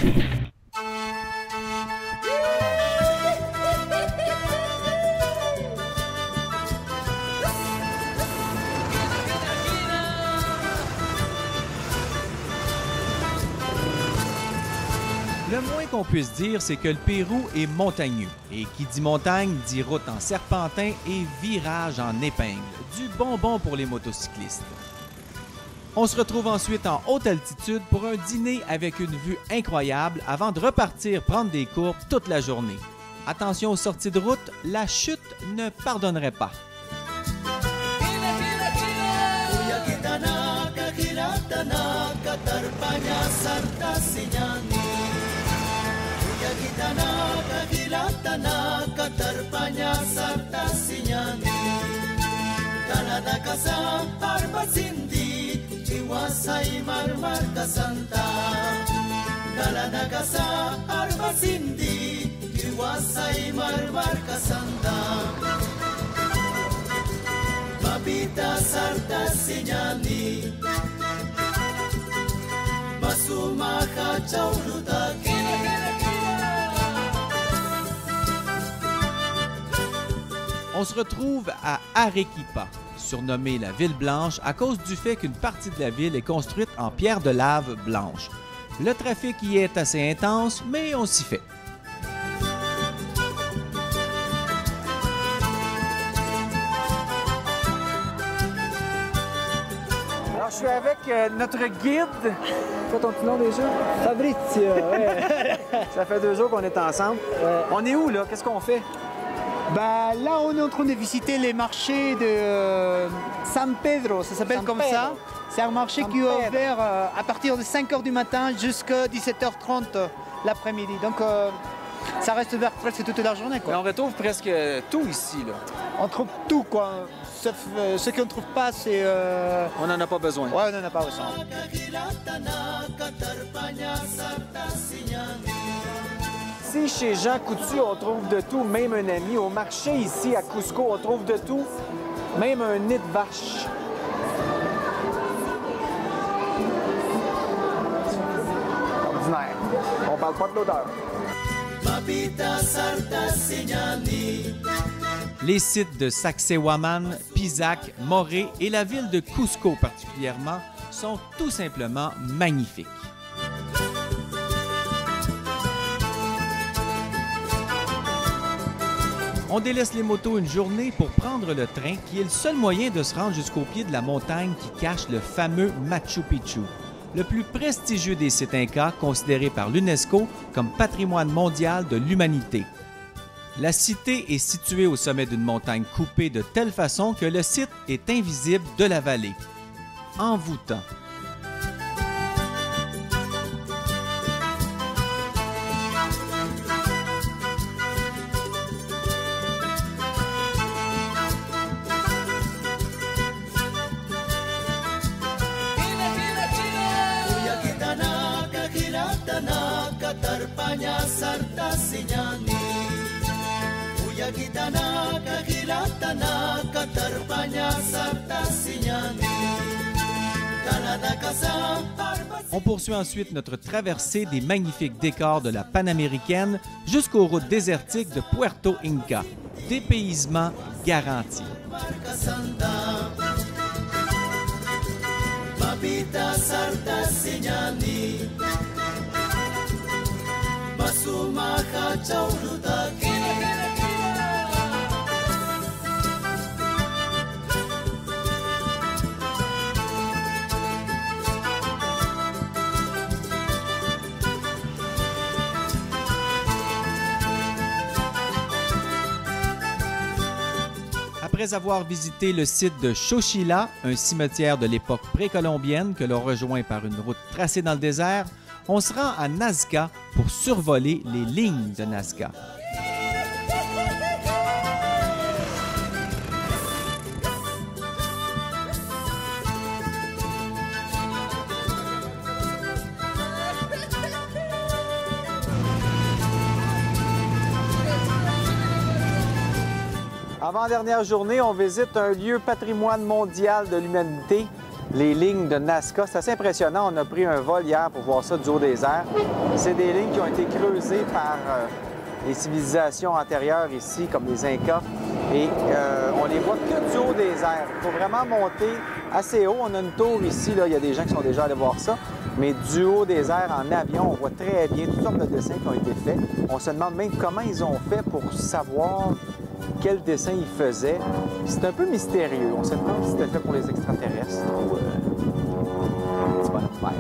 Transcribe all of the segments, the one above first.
Le moins qu'on puisse dire, c'est que le Pérou est montagneux. Et qui dit montagne, dit route en serpentin et virage en épingle. Du bonbon pour les motocyclistes. On se retrouve ensuite en haute altitude pour un dîner avec une vue incroyable avant de repartir prendre des courbes toute la journée. Attention aux sorties de route, la chute ne pardonnerait pas. Mabita sarta sinyani Masumaka chaulutaki. On se retrouve à Arequipa, surnommée la Ville Blanche à cause du fait qu'une partie de la ville est construite en pierre de lave blanche. Le trafic y est assez intense, mais on s'y fait. Alors, je suis avec notre guide. Quoi ton petit nom déjà? Fabrizio, ouais. Ça fait 2 jours qu'on est ensemble. Ouais. On est où, là? Qu'est-ce qu'on fait? Bah, là, on est en train de visiter les marchés de San Pedro, ça s'appelle comme ça. C'est un marché qui est ouvert à partir de 5 h du matin jusqu'à 17 h 30 l'après-midi. Donc, ça reste ouvert presque toute la journée, quoi. Mais on retrouve presque tout ici, là. On trouve tout, quoi. Sauf ce qu'on ne trouve pas, c'est... On n'en a pas besoin. Ouais, on n'en a pas besoin. Ici, chez Jean Coutu, on trouve de tout, même un ami. Au marché, ici, à Cusco, on trouve de tout, même un nid de vache. Ordinaire. On parle pas de l'odeur. Les sites de Sacsayhuaman, Pisac, Morée et la ville de Cusco particulièrement sont tout simplement magnifiques. On délaisse les motos une journée pour prendre le train qui est le seul moyen de se rendre jusqu'au pied de la montagne qui cache le fameux Machu Picchu, le plus prestigieux des sites incas considéré par l'UNESCO comme patrimoine mondial de l'humanité. La cité est située au sommet d'une montagne coupée de telle façon que le site est invisible de la vallée. Envoûtant. On poursuit ensuite notre traversée des magnifiques décors de la Panaméricaine jusqu'aux routes désertiques de Puerto Inca. Dépaysement garanti. Après avoir visité le site de Xochila, un cimetière de l'époque précolombienne que l'on rejoint par une route tracée dans le désert, on se rend à Nazca pour survoler les lignes de Nazca. Avant-dernière journée, on visite un lieu patrimoine mondial de l'humanité, les lignes de Nazca. C'est assez impressionnant. On a pris un vol hier pour voir ça du haut des airs. C'est des lignes qui ont été creusées par les civilisations antérieures ici, comme les Incas. Et on les voit que du haut des airs. Il faut vraiment monter assez haut. On a une tour ici, là. Il y a des gens qui sont déjà allés voir ça. Mais du haut des airs, en avion, on voit très bien toutes sortes de dessins qui ont été faits. On se demande même comment ils ont fait pour savoir quel dessin ils faisaient. C'est un peu mystérieux. On se demande si c'était fait pour les extraterrestres ou un petit bonhomme vert.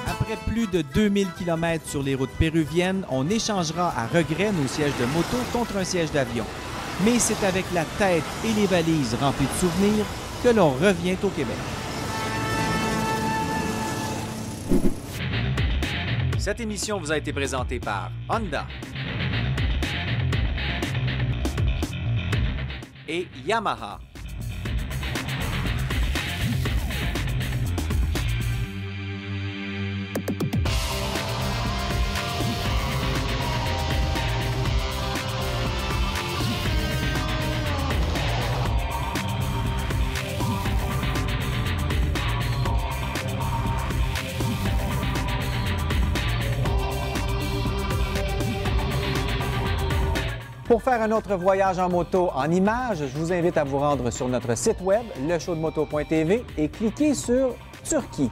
Après plus de 2000 km sur les routes péruviennes, on échangera à regret nos sièges de moto contre un siège d'avion. Mais c'est avec la tête et les valises remplies de souvenirs que l'on revient au Québec. Cette émission vous a été présentée par Honda et Yamaha. Pour faire un autre voyage en moto en images, je vous invite à vous rendre sur notre site web, leshowdemoto.tv, et cliquer sur Turquie.